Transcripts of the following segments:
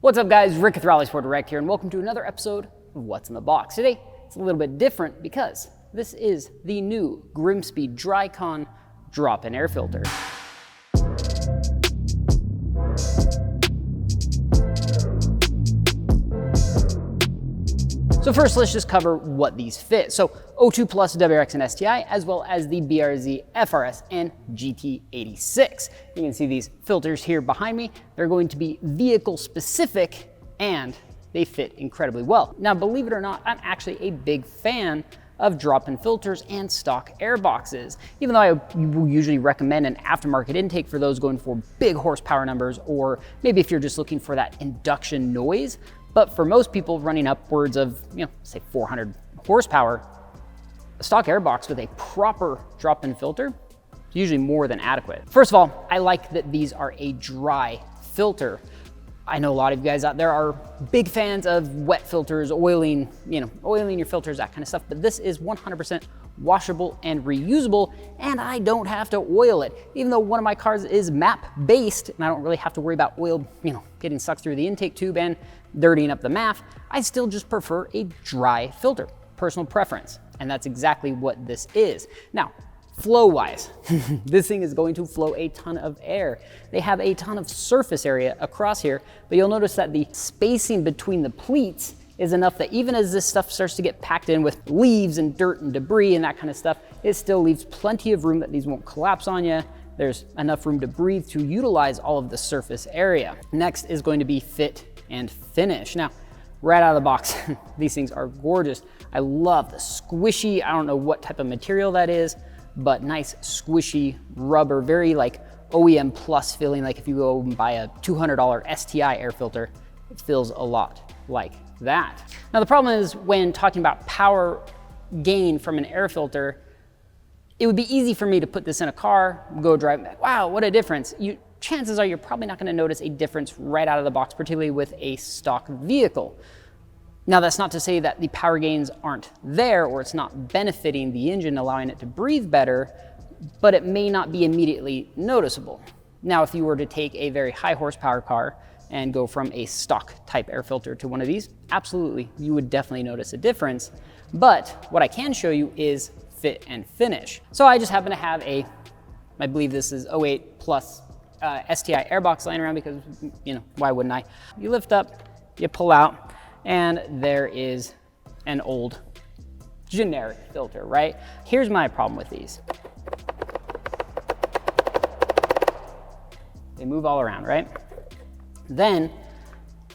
What's up guys, Rick with RallySport Direct here, and welcome to another episode of What's in the Box. Today, it's a little bit different because this is the new GrimmSpeed Dry-Con drop-in air filter. So first, let's just cover what these fit. So O2 Plus WRX and STI, as well as the BRZ FRS and GT86. You can see these filters here behind me. They're going to be vehicle specific and they fit incredibly well. Now, believe it or not, I'm actually a big fan of drop-in filters and stock air boxes, even though I will usually recommend an aftermarket intake for those going for big horsepower numbers, or maybe if you're just looking for that induction noise. But for most people running upwards of, say 400 horsepower, a stock air box with a proper drop-in filter is usually more than adequate. First of all, I like that these are a dry filter. I know a lot of you guys out there are big fans of wet filters, oiling your filters, that kind of stuff, but this is 100% washable and reusable, and I don't have to oil it. Even though one of my cars is map based and I don't really have to worry about oil, getting sucked through the intake tube and dirtying up the MAF, I still just prefer a dry filter, personal preference. And that's exactly what this is. Now, flow-wise, this thing is going to flow a ton of air. They have a ton of surface area across here, but you'll notice that the spacing between the pleats is enough that even as this stuff starts to get packed in with leaves and dirt and debris and that kind of stuff, it still leaves plenty of room that these won't collapse on you. There's enough room to breathe to utilize all of the surface area. Next is going to be fit and finish. Now, right out of the box, these things are gorgeous. I love the squishy, I don't know what type of material that is, but nice squishy rubber, very like OEM plus feeling, like if you go and buy a $200 STI air filter, it feels a lot like that. Now the problem is when talking about power gain from an air filter, it would be easy for me to put this in a car, go drive, wow, what a difference. Chances are you're probably not going to notice a difference right out of the box, particularly with a stock vehicle. Now, that's not to say that the power gains aren't there or it's not benefiting the engine, allowing it to breathe better, but it may not be immediately noticeable. Now, if you were to take a very high horsepower car and go from a stock type air filter to one of these, absolutely, you would definitely notice a difference. But what I can show you is fit and finish. So I just happen to have I believe this is 08 plus STI airbox laying around because, why wouldn't I? You lift up, you pull out, and there is an old generic filter, right? Here's my problem with these. They move all around, right? Then,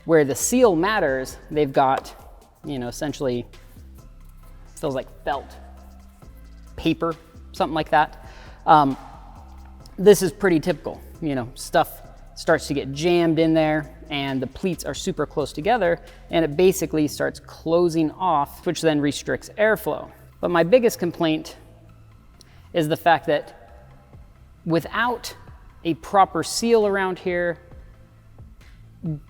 where the seal matters, they've got, essentially, feels like felt, paper, something like that. This is pretty typical. Stuff starts to get jammed in there and the pleats are super close together and it basically starts closing off, which then restricts airflow. But my biggest complaint is the fact that without a proper seal around here,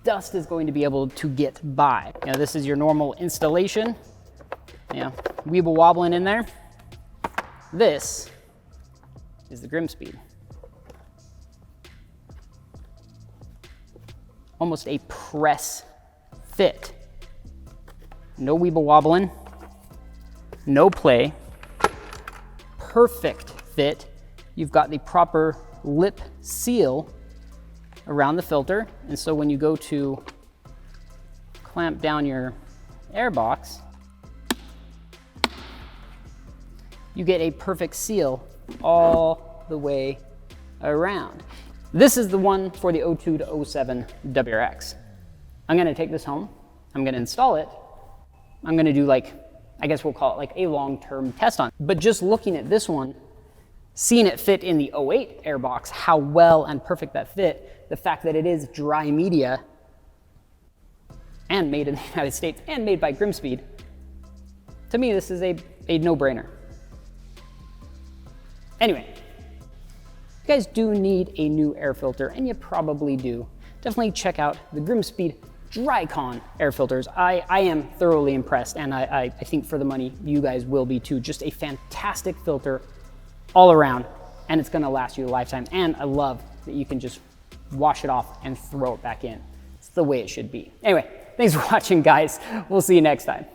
dust is going to be able to get by. This is your normal installation. Weeble wobbling in there. This is the GrimmSpeed. Almost a press fit. No weeble wobbling, no play, perfect fit. You've got the proper lip seal around the filter, and so when you go to clamp down your air box, you get a perfect seal all the way around. This is the one for the 02 to 07 WRX. I'm gonna take this home, I'm gonna install it, I'm gonna do I guess we'll call it a long-term test on. But just looking at this one, seeing it fit in the 08 airbox, how well and perfect that fit, the fact that it is dry media and made in the United States and made by GrimmSpeed, to me this is a no-brainer. Anyway, if you guys do need a new air filter, and you probably do, definitely check out the GrimmSpeed Dry-Con air filters. I am thoroughly impressed, and I think for the money, you guys will be too. Just a fantastic filter all around, and it's gonna last you a lifetime. And I love that you can just wash it off and throw it back in. It's the way it should be. Anyway, thanks for watching, guys. We'll see you next time.